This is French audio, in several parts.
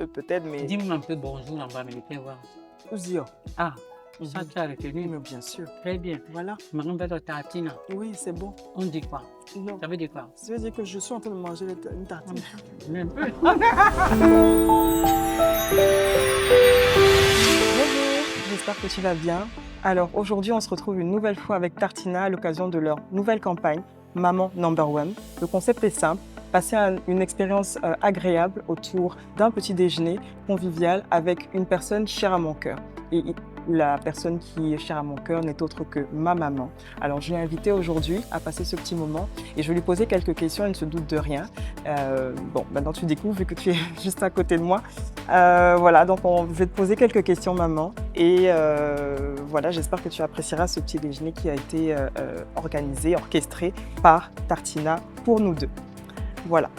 peut-être, mais... Dis-moi un peu bonjour là-bas, mais je vais voir. Zio. Ah, ça tu as retenu. Mais bien sûr. Très bien. Voilà. Maintenant, vers la tartine. Oui, c'est bon. On dit quoi? Non. Ça veut dire quoi? Ça veut dire que je suis en train de manger une tartine. Un peu. Bonjour, j'espère que tu vas bien. Alors aujourd'hui, on se retrouve une nouvelle fois avec Tartina à l'occasion de leur nouvelle campagne Maman Number One. Le concept est simple, passer une expérience agréable autour d'un petit déjeuner convivial avec une personne chère à mon cœur. Et la personne qui est chère à mon cœur n'est autre que ma maman. Alors je l'ai invitée aujourd'hui à passer ce petit moment et je vais lui poser quelques questions, elle ne se doute de rien. Bon, maintenant tu découvres vu que tu es juste à côté de moi. Voilà, donc je vais te poser quelques questions, maman. Et voilà, j'espère que tu apprécieras ce petit déjeuner qui a été organisé, orchestré par Tartina pour nous deux. Voilà.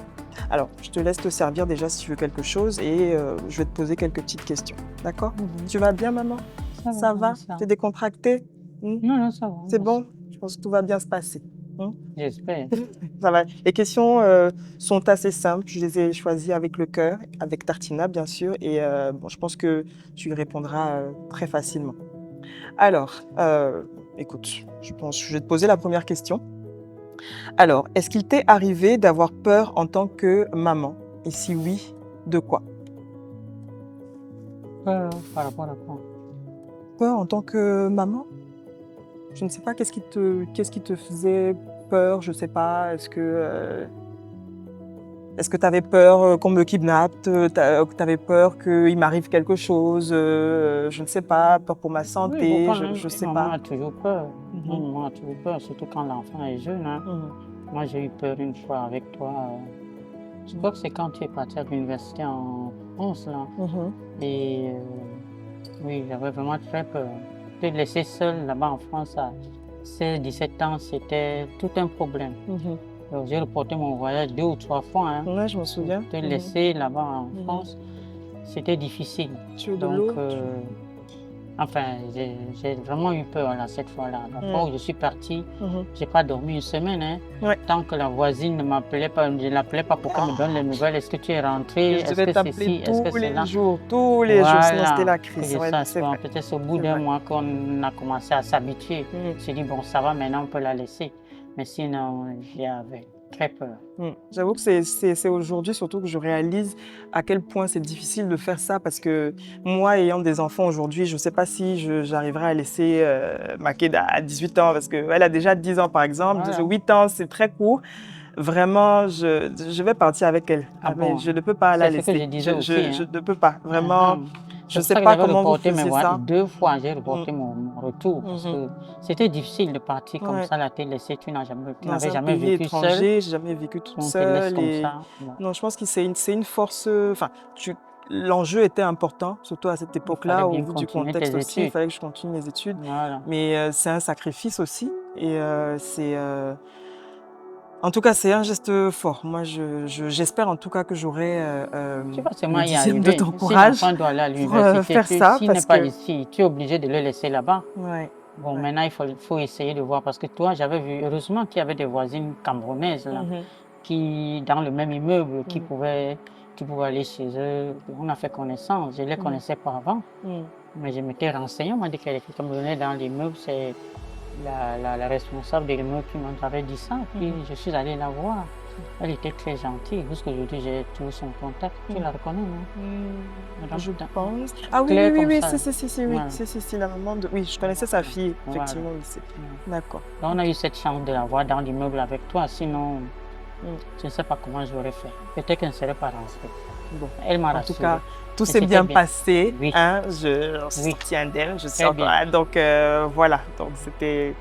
Alors, je te laisse te servir déjà si tu veux quelque chose et je vais te poser quelques petites questions. D'accord? Tu vas bien, maman? Ça va? Tu es décontractée? Non, ça va. C'est bon? Je pense que tout va bien se passer. J'espère. Ça va. Les questions sont assez simples. Je les ai choisies avec le cœur, avec Tartina, bien sûr. Et bon, je pense que tu y répondras très facilement. Alors, écoute, je vais te poser la première question. Alors, est-ce qu'il t'est arrivé d'avoir peur en tant que maman? Et si oui, de quoi? Par rapport à quoi? Peur en tant que maman? Je ne sais pas, qu'est-ce qui te faisait peur? Je ne sais pas, est-ce que tu avais peur qu'on me kidnappe? Tu avais peur qu'il m'arrive quelque chose? Je ne sais pas, peur pour ma santé, Oui, je ne sais maman pas. a toujours peur. Maman a toujours peur, surtout quand l'enfant est jeune. Hein. Moi, j'ai eu peur une fois avec toi. Je crois que c'est quand tu es parti à l'université en France, là. Et oui, j'avais vraiment très peur. Te laisser seule là-bas en France à 16-17 ans, c'était tout un problème. Donc, j'ai reporté mon voyage 2 ou 3 fois. Hein. Ouais, je m'en souviens. Te laisser là-bas en France, c'était difficile. Donc, enfin, j'ai vraiment eu peur là, cette fois-là. La fois où je suis partie, j'ai pas dormi une semaine. Hein. Ouais. Tant que la voisine ne m'appelait pas, je ne l'appelait pas pour qu'elle me donne les nouvelles. Est-ce que tu es rentrée? Je devais t'appeler tous les jours, sinon c'était la crise. Ouais, peut-être au bout d'un mois qu'on a commencé à s'habituer. Je me suis dit, bon, ça va, maintenant on peut la laisser. Mais sinon, j'avais très peur. J'avoue que c'est aujourd'hui surtout que je réalise à quel point c'est difficile de faire ça parce que moi, ayant des enfants aujourd'hui, je ne sais pas si j'arriverai à laisser Makeda à 18 ans parce qu'elle a déjà 10 ans par exemple. Voilà. 8 ans, c'est très court. Vraiment, je vais partir avec elle. Bon, je ne peux pas la laisser. C'est ce que je disais aussi. Je ne peux pas. Vraiment, je ne sais pas comment vous faisiez ça. 2 fois, j'ai reporté mon retour parce que c'était difficile de partir comme ça, la te laisser. Tu n'avais jamais vécu seule. J'ai jamais vécu toute seule. Non, je pense que c'est une force. Enfin, l'enjeu était important, surtout à cette époque-là, au vu du contexte aussi. Il fallait que je continue mes études. Voilà. Mais c'est un sacrifice aussi. Et en tout cas, c'est un geste fort. Moi, j'espère en tout cas que j'aurai le dixième de ton courage pour faire ça. S'il n'est pas ici, tu es obligé de le laisser là-bas. Bon, Ouais. maintenant, il faut essayer de voir. Parce que toi, j'avais vu, heureusement qu'il y avait des voisines camerounaises là, qui, dans le même immeuble, qui pouvaient aller chez eux. On a fait connaissance. Je ne les connaissais pas avant. Mais je m'étais renseigné. On m'a dit qu'il y avait des camerounais dans l'immeuble. C'est la responsable de l'immeuble qui m'avait dit ça. Puis je suis allée la voir. Elle était très gentille. Jusqu'aujourd'hui, j'ai toujours son contact. Tu la reconnais, non? Je pense. Ah oui, si, la maman de... Oui, je connaissais sa fille, effectivement. D'accord. On a eu cette chance de la voir dans l'immeuble avec toi. Sinon, je ne sais pas comment j'aurais fait. Peut-être qu'elle ne serait pas rentrée. Bon. Elle m'a rassurée. En tout cas, tout s'est bien passé. Oui. Hein, je soutiens d'elle, je suis bien. Donc voilà, donc c'était...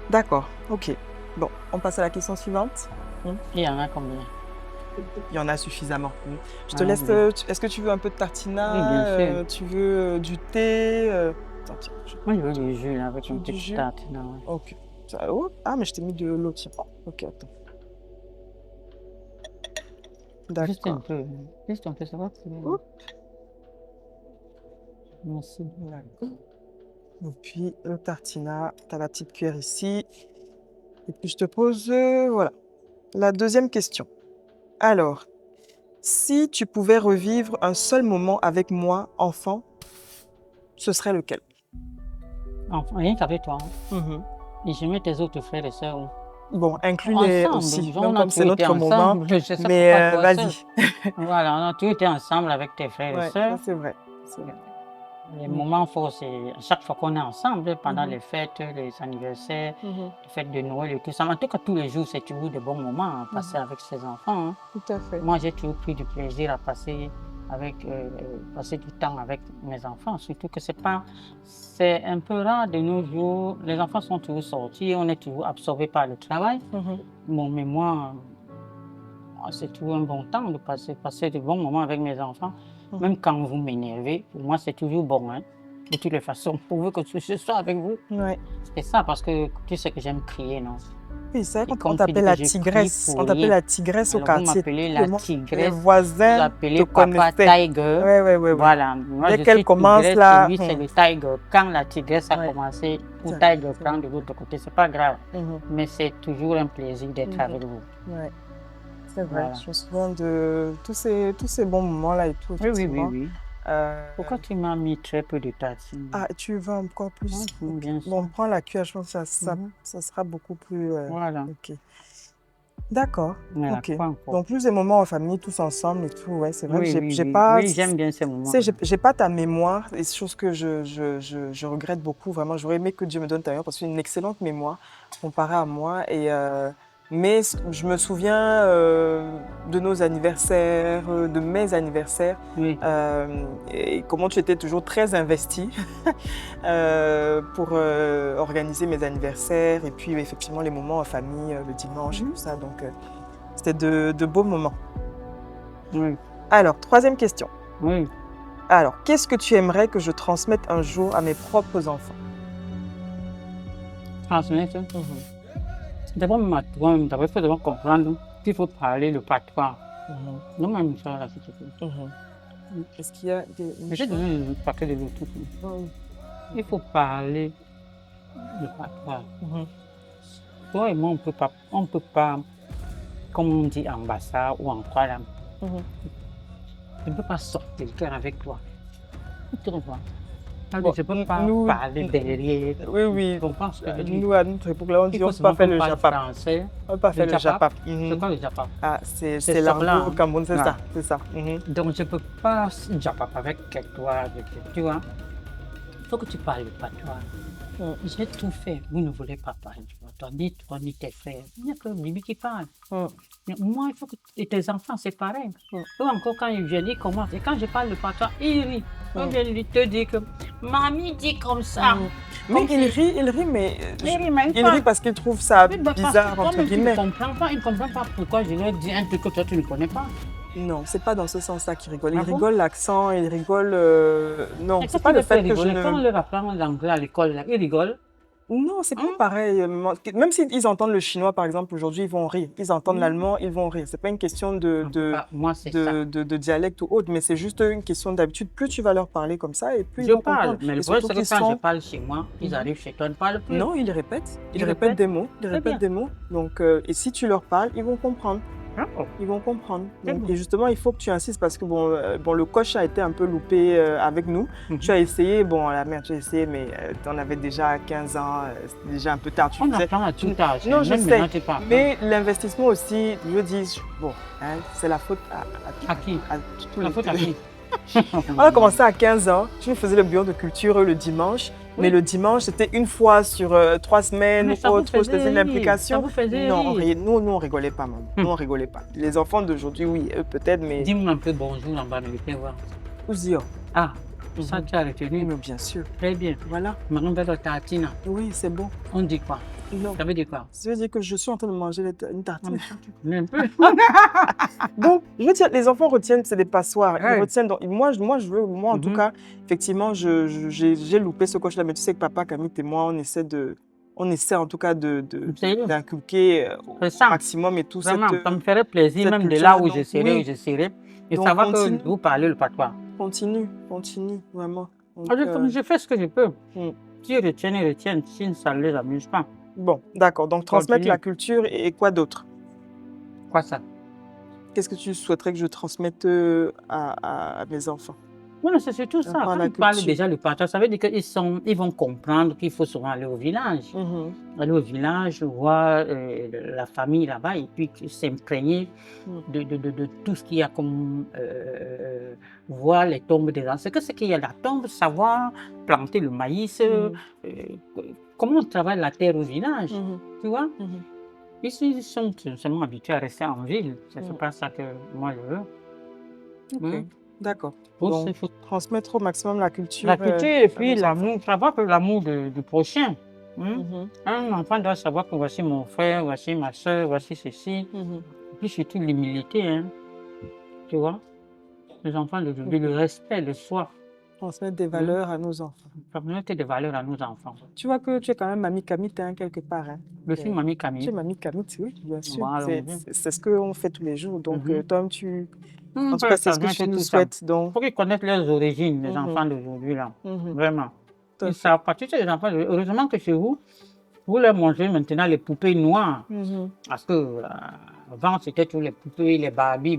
D'accord, ok. Bon, on passe à la question suivante. Il y en a combien? Il y en a suffisamment. Je te laisse. Est-ce que tu veux un peu de tartina? Oui, bien sûr. Tu veux du thé? Moi, je veux du jus là, avec une petite tartina. Ouais. Ok. Ah, mais je t'ai mis de l'eau, tiens. Ok, attends. D'accord. Juste un peu, ça va? Merci. D'accord. Et puis, le tartina, tu as la petite cuillère ici. Et puis, je te pose, voilà, la deuxième question. Alors, Si tu pouvais revivre un seul moment avec moi, enfant, ce serait lequel? Enfin, rien qu'avec toi. Mhm. Et j'aimais tes autres frères et sœurs. Bon, inclus-les Ensemble, aussi, genre, même on a comme c'est toujours été notre moment, ensemble. Je ne sais mais pas toi seul. vas-y. Voilà, on a toujours été ensemble avec tes frères et Ouais, ça sœurs. c'est vrai. C'est vrai. Les Mhm. moments forts, c'est à chaque fois qu'on est ensemble, pendant Mhm. les fêtes, les anniversaires, Mhm. les fêtes de Noël et tout ça. Mais en tout cas, tous les jours, c'est toujours de bons moments à passer avec ses enfants. Hein. Tout à fait. Moi, j'ai toujours pris du plaisir à passer du temps avec mes enfants. Surtout que c'est un peu rare de nos jours. Les enfants sont toujours sortis, on est toujours absorbé par le travail. Mhm. Bon, mais moi, c'est toujours un bon temps de passer de bons moments avec mes enfants. Mhm. Même quand vous m'énervez, pour moi, c'est toujours bon. Hein. De toutes les façons, pourvu que je sois avec vous. Ouais. C'est ça, parce que tu sais que j'aime crier, non? Oui, c'est vrai Et qu'on comme tu dis t'appelle que la je crie tigresse. pour On t'appelle rien. la tigresse au Alors, vous quartier. m'appelez Tout la le monde, les tigresse, vous voisins te appelez Papa connaissaient. Tiger. Ouais, ouais, ouais, ouais. Voilà, moi Dès je qu'elle suis commence tigresse et là, lui c'est le Tiger. Quand la tigresse a Ouais. commencé, ou Tiens, Tiger c'est prend vrai. de l'autre côté, c'est pas grave. Mhm. Mais c'est toujours un plaisir d'être Mhm. avec vous. Ouais, c'est vrai. Voilà. Je me souviens de tous ces bons moments-là et tout, Oui, oui, oui, effectivement. oui. Pourquoi tu m'as mis très peu de tartines? Ah, tu veux encore plus? Moi, j'aime Ok. bien Bon, ça. prends la cuillère, je pense que Mhm. ça sera beaucoup plus... Voilà. Ok. D'accord. Mais la Ok. quoi encore? Donc, plus des moments en famille, tous ensemble et tout. Ouais, c'est vrai que Oui, oui, j'ai oui. pas... Oui, j'aime bien ces Tu sais, moments-là. j'ai pas ta mémoire, et chose que je regrette beaucoup, vraiment. J'aurais aimé que Dieu me donne ta mémoire parce que c'est une excellente mémoire comparée à moi. Mais je me souviens de nos anniversaires, de mes anniversaires, Oui. et comment tu étais toujours très investie pour organiser mes anniversaires et puis effectivement les moments en famille, le dimanche et tout ça. Donc, c'était de beaux moments. Oui. Alors, troisième question. Oui. Alors, qu'est-ce que tu aimerais que je transmette un jour à mes propres enfants? Transmettre. D'abord, d'abord, il faut d'abord comprendre qu'il faut parler le patois. Non, même ça, là, s'il te plaît. Est-ce qu'il y a des... J'ai donné le paquet de l'autre. Il faut parler le patois. Toi et moi, on peut pas, comme on dit en bassa ou en quoi là, je ne peux pas sortir le cœur avec toi. Tu comprends? Bon, Je ne peux pas nous, parler derrière. oui, oui. Tu comprends ce que je dis? Nous, à notre époque-là, on Il dit faut on ne peut pas souvent faire qu'on le parle japap. français. On ne peut pas faire le japap. C'est quoi le japap? Ah, C'est c'est ça, là, l'argot au hein. Cameroun, c'est Ouais. ça, c'est ça. Donc, je ne peux pas japap avec toi, tu vois. Il faut que tu parles le patois. J'ai tout fait. Vous ne voulez pas parler du patois, ni toi, ni tes frères. Il n'y a que Bibi qui parle. Mais moi, il faut que et tes enfants, c'est pareil. Eux encore, quand ils viennent, ils commencent. Et quand je parle le patois, ils rient. Ils viennent te dire que mamie dit comme ça. Mais Comme il si- rit, mais Il rit même il pas. rit parce qu'il trouve ça Oui, bah, parce que bizarre, toi, entre même, tu ne guillemets. comprends pas. Ils ne comprennent pas pourquoi je leur dis un truc que toi, tu ne connais pas. Non, c'est pas dans ce sens-là qu'il rigole. Il Ah bon? rigole l'accent, il rigole... Non, Et c'est qu'est-ce pas qui le les fait fait que je rigoler? Quand on ne... leur apprend l'anglais à l'école, là, ils rigolent. Non, c'est pas pareil. Même s'ils entendent le chinois, par exemple, aujourd'hui, ils vont rire. Ils entendent l'allemand, ils vont rire. C'est pas une question Moi, c'est ça. de dialecte ou autre, mais c'est juste une question d'habitude. Plus tu vas leur parler comme ça, et plus ils Je vont parle, comprendre. mais le Et problème, surtout c'est que qu'ils quand je sont... parle chez moi, ils arrivent chez toi, ils ne parlent plus. Non, ils répètent. Ils Ils répètent répètent? des mots. Ils Très répètent bien. des mots. Donc, et si tu leur parles, ils vont comprendre. Ils vont comprendre. C'est Donc, bon. et justement, il faut que tu insistes parce que bon, le coach a été un peu loupé avec nous. Tu as essayé, bon, la mère, tu as essayé, mais tu en avais déjà 15 ans, c'était déjà un peu tard. Tu On faisais... apprend à tout âge. Non, je Même sais. maintenant, tu parles. Mais l'investissement aussi, je dis, bon, hein, c'est la faute À qui? à tous La les... faute à qui? On a commencé à 15 ans. Tu nous faisais le bureau de culture le dimanche. Oui. Mais le dimanche, c'était une fois sur 3 semaines Mais ou ça vous autre. Je faisais une faisait rire. implication. Ça vous faisait Non, rire. nous, on rigolait pas, maman. Nous, on rigolait pas. Les enfants d'aujourd'hui, oui, eux peut-être, mais... Dis-moi un peu bonjour en bas, mais voir. Ouzio. Ah, ça tu as retenu. Mais bien sûr. Très bien. Voilà. Maintenant, vers la tartine, Oui, c'est bon. on dit quoi? Non. Ça veut dire quoi? Ça veut dire que je suis en train de manger une tartine. Un peu. Donc, je veux dire, les enfants retiennent, c'est des passoires. Ils Ouais. retiennent. Donc, moi, en tout cas, effectivement, j'ai loupé ce coach-là. Mais tu sais que papa, Camille et moi, on essaie en tout cas Sérieux? d'inculquer au C'est ça. maximum et tout Vraiment, cette... ça me ferait plaisir, cette même de culture, là où donc, je serai, oui. où je serai, et Donc, savoir continue. que vous parlez le patois. Continue, vraiment. Donc, Je fais ce que je peux. Mm. S'ils retiennent, ils retiennent. Si ça ne les amuse pas. Bon, d'accord. Donc, transmettre Continue. la culture et quoi d'autre? Quoi ça? Qu'est-ce que tu souhaiterais que je transmette à mes enfants? Voilà, c'est surtout ça. Apprendre Quand la ils parlent culture. déjà le partage, ça veut dire ils vont comprendre qu'il faut souvent aller au village. Mhm. Aller au village, voir la famille là-bas et puis s'imprégner Mm. de tout ce qu'il y a comme voir les tombes des ancêtres. C'est qu'il y a la tombe, savoir planter le maïs, comment on travaille la terre au village, Mhm. tu vois. Mhm. Ici, ils sont seulement habitués à rester en ville. C'est Mm. pas ça que moi je veux. Ok, Hein. d'accord. Faut- Donc, faut- transmettre au maximum la culture La culture et à puis nos enfants. l'amour, savoir que l'amour du prochain. Hein. Mhm. Un enfant doit savoir que voici mon frère, voici ma soeur, voici ceci. Mhm. Et puis surtout l'humilité, hein, tu vois. Les enfants d'aujourd'hui, le Ok. respect de soi, Transmettre des hein, valeurs à nos enfants. communauté de valeurs à nos enfants. Tu vois que tu es quand même mamie Camille, hein, quelque part. Hein. Je suis mamie Tu Camille. es mamie Camille, oui, bien sûr. Bon, C'est ce qu'on fait tous les jours. Donc, Mhm. toi, On en tout peut cas, leur c'est ce que transmettre tu nous tout ça. souhaites. Donc, Il faut qu'ils connaissent leurs origines, les Mhm. enfants d'aujourd'hui, là. Mhm. Vraiment. Tout à Ils fait. savent pas. Tu sais, les enfants, heureusement que chez vous, vous leur mangez maintenant les poupées noires. Mhm. Parce que avant, c'était tous les poupées, les Barbie.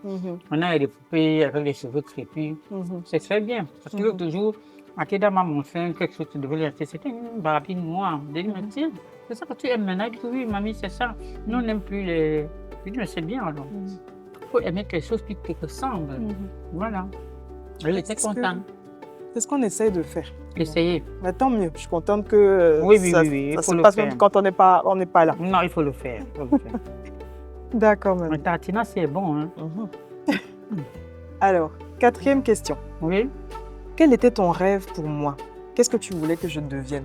Mhm. Maintenant, il y a des poupées avec les cheveux crépus. Mhm. C'est très bien. Parce que l'autre jour, Akeda m'a montré quelque chose que tu devais lui acheter. C'était une Barbie noire. J'ai dit, mais tiens, c'est ça que tu aimes maintenant. Il dit, oui, mamie, c'est ça. Nous, on n'aime plus les. Je dis, mais c'est bien alors. Il faut aimer quelque chose qui te ressemble. Mhm. Voilà. Elle était C'est ce que- contente. C'est ce qu'on essaye de faire. Essayez. Mais tant mieux. Je suis contente que Oui, ça, il ça faut se le passe faire. même quand on n'est pas là. Non, il faut le faire. Il faut le faire. D'accord, Mais mamie. Tartina, c'est bon. Hein? Mhm. Alors, 4e question. Oui. Quel était ton rêve pour moi? Qu'est-ce que tu voulais que je devienne?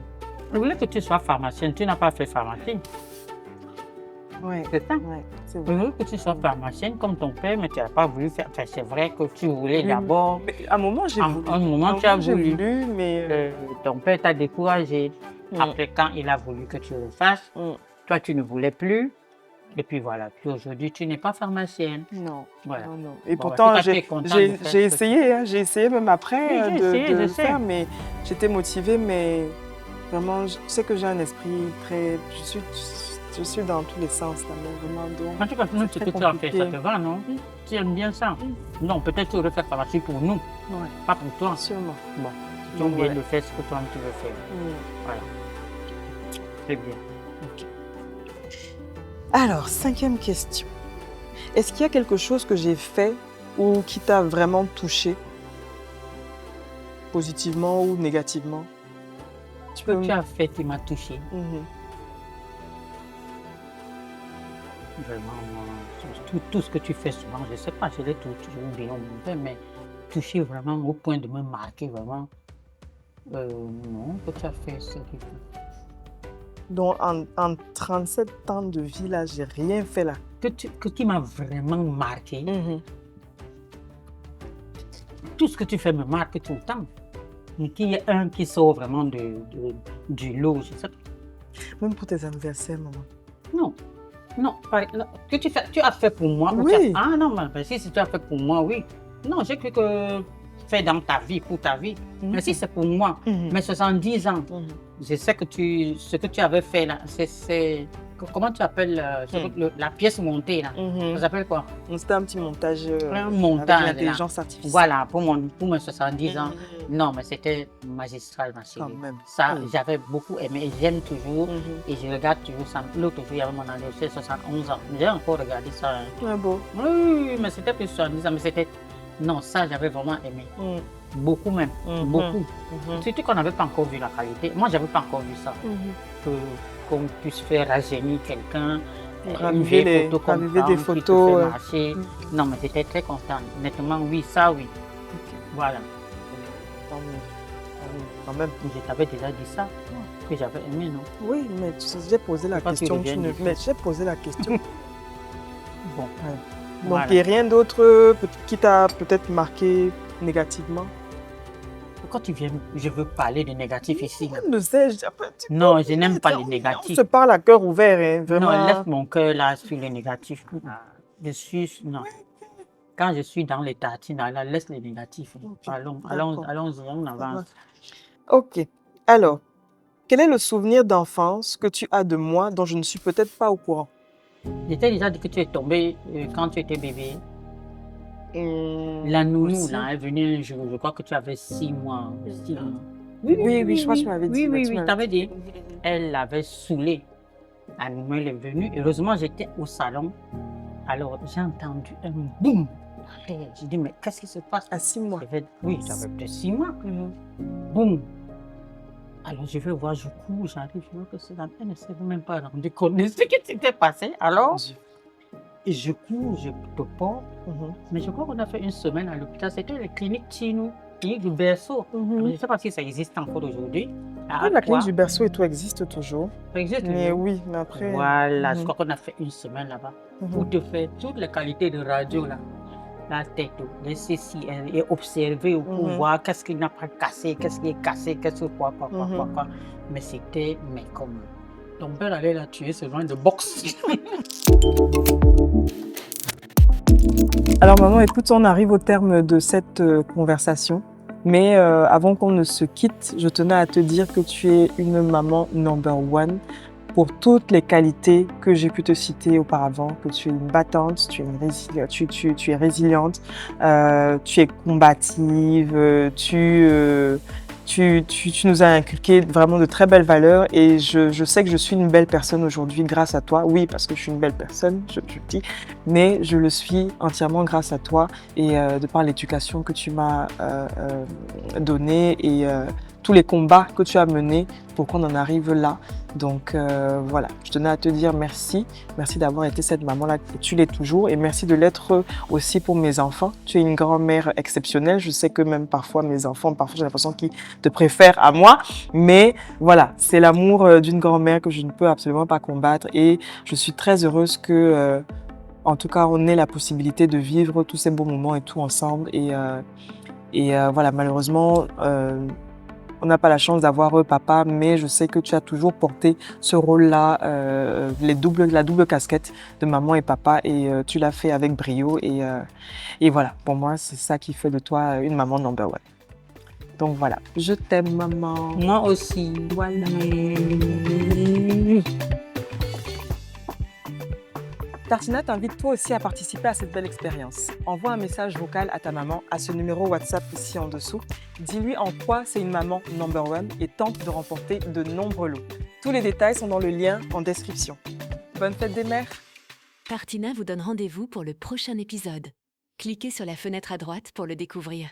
Je voulais que tu sois pharmacienne. Tu n'as pas fait pharmacie. Ouais, C'est ça. ouais, c'est Je vrai. voulais que tu sois pharmacienne comme ton père, mais tu n'as pas voulu faire. Enfin, c'est vrai que tu voulais Oui, d'abord. mais à un moment, j'ai À voulu. un moment, À un tu as moment, j'ai voulu. voulu, mais... Ton père t'a découragé. Mm. Après, quand il a voulu que tu le fasses, Mm. toi, tu ne voulais plus. Et puis voilà. Puis aujourd'hui, tu n'es pas pharmacienne. Non, Voilà. non, non. Et Bon, pourtant, en tout cas, tu es contente de faire j'ai ce que essayé, hein, j'ai essayé même après Oui, j'ai de essayé, je le sais. faire, mais j'étais motivée, mais vraiment, je sais que j'ai un esprit très... Je suis dans tous les sens, là, mais vraiment, donc... En tout cas, nous, ce très que tu as fait, ça compliqué. te va, non? Mm. Tu aimes bien ça? Mm. Non, peut-être tu aurais fait pharmacie pour nous, Ouais, pas pour toi. sûrement. Bon, tu Donc, bien ouais. de faire ce que toi tu veux faire. Mm. Voilà. C'est bien. Alors, 5e question. Est-ce qu'il y a quelque chose que j'ai fait ou qui t'a vraiment touché, positivement ou négativement? Tu Ce que peux... tu as fait qui m'a touché. Mhm. Vraiment, tout ce que tu fais souvent, je ne sais pas, je l'ai toujours bien fait, mais touché vraiment au point de me marquer vraiment. Non, que tu as fait ce qu'il faut. Donc, en 37 ans de vie, là, j'ai rien fait là. Qui m'a vraiment marqué. Mhm. Tout ce que tu fais me marque tout le temps. Mais qu'il y ait un qui sort vraiment du lot, je sais pas. Même pour tes anniversaires, maman. Non, non, non, que tu as fait pour moi. ou Oui. Ah non, mais si tu as fait pour moi, oui. Non, j'ai cru que faire dans ta vie, pour ta vie. Mhm. Mais si c'est pour moi, Mhm. mes 70 ans, Mhm. je sais que ce que tu avais fait là, comment tu appelles la pièce montée là? Mhm. Ça s'appelle quoi? C'était un petit montage, Un montage, avec l'intelligence artificielle. Voilà, pour mes 70 ans. Mhm. Non, mais c'était magistral, ma chérie. Quand même. Ça, Oui. j'avais beaucoup aimé et j'aime toujours. Mhm. Et je regarde toujours ça. L'autre jour, il y avait mon anniversaire, 71 ans. J'ai encore regardé ça. Hein. Ah beau. Oui, mais c'était plus 70 ans. Mais c'était. Non, ça, j'avais vraiment aimé. Mhm. Beaucoup même. Mhm. Beaucoup. Mhm. Surtout qu'on n'avait pas encore vu la qualité. Moi, j'avais pas encore vu ça. Mhm. Qu'on puisse faire rajeunir quelqu'un. Raviver des qui te photos. fait marcher. Non, mais j'étais très contente. Honnêtement, oui, ça, oui. Voilà. Tant mieux. Ah oui, quand même. Je t'avais déjà dit ça, que j'avais aimé, non? Oui, mais tu sais, j'ai posé la Faut pas que tu question. reviennes dessus. Mais j'ai posé la question. Bon. Ouais. Donc, Voilà. il n'y a rien d'autre qui t'a peut-être marqué négativement? Quand tu viens, je veux parler de négatif ici. là. Je sais, Non, je n'aime pas les on négatifs. se parle à cœur ouvert, hein, vraiment. Non, laisse mon cœur là sur les négatifs. Je suis. Non. Quand je suis dans les tartines, là, laisse les négatifs. Ok, Allons-y, on avance. Ok. Alors, quel est le souvenir d'enfance que tu as de moi dont je ne suis peut-être pas au courant? Je t'ai déjà dit que tu es tombée quand tu étais bébé. La nounou, Aussi. là, est venue un jour. Je crois que tu avais 6 mois. 6 mois. Oui, je crois que tu m'avais dit. Oui, Tu m'avais t'avais dit. dit. Elle l'avait saoulée. La nounou, elle est venue. Heureusement, j'étais au salon. Alors, j'ai entendu un boum. J'ai dit, mais qu'est-ce qui se passe? À 6 mois. Oui, j'avais peut-être 6 mois. Boum. Alors, je vais voir, je cours, j'arrive, je vois que c'est la elle ne s'est même pas rendu compte de ce qui s'était passé. Alors, et je cours, je te porte. Mais je crois qu'on a fait une semaine à l'hôpital. C'était la clinique Chinou, clinique du berceau. Je ne sais pas si ça existe encore aujourd'hui. La clinique du berceau et tout existe toujours. Ça existe Mais toujours. oui, mais après. Voilà, je crois qu'on a fait une semaine là-bas pour te faire toutes les qualités de radio là. La tête, les ceci, et observer pour voir qu'est-ce qui n'a pas cassé, qu'est-ce qui est cassé, qu'est-ce que quoi. Mais c'était, mais comme ton père allait la tuer, ce genre de boxe. Alors maman, écoute, on arrive au terme de cette conversation. Mais avant qu'on ne se quitte, je tenais à te dire que tu es une maman number one pour toutes les qualités que j'ai pu te citer auparavant, que tu es une battante, tu es résiliente, tu es combative, tu nous as inculqué vraiment de très belles valeurs et je sais que je suis une belle personne aujourd'hui grâce à toi. Oui, parce que je suis une belle personne, je te le dis, mais je le suis entièrement grâce à toi et de par l'éducation que tu m'as donnée et tous les combats que tu as menés pour qu'on en arrive là. Donc voilà, je tenais à te dire merci. Merci d'avoir été cette maman-là, tu l'es toujours et merci de l'être aussi pour mes enfants. Tu es une grand-mère exceptionnelle. Je sais que même parfois mes enfants, parfois j'ai l'impression qu'ils te préfèrent à moi. Mais voilà, c'est l'amour d'une grand-mère que je ne peux absolument pas combattre et je suis très heureuse que, en tout cas, on ait la possibilité de vivre tous ces beaux moments et tout ensemble. Et voilà, malheureusement, on n'a pas la chance d'avoir papa, mais je sais que tu as toujours porté ce rôle-là, la double casquette de maman et papa, et tu l'as fait avec brio. Et voilà, pour moi, c'est ça qui fait de toi une maman number one. Donc voilà, je t'aime maman. Moi aussi. Voilà. Tartina t'invite toi aussi à participer à cette belle expérience. Envoie un message vocal à ta maman à ce numéro WhatsApp ici en dessous. Dis-lui en quoi c'est une maman number one et tente de remporter de nombreux lots. Tous les détails sont dans le lien en description. Bonne fête des mères! Tartina vous donne rendez-vous pour le prochain épisode. Cliquez sur la fenêtre à droite pour le découvrir.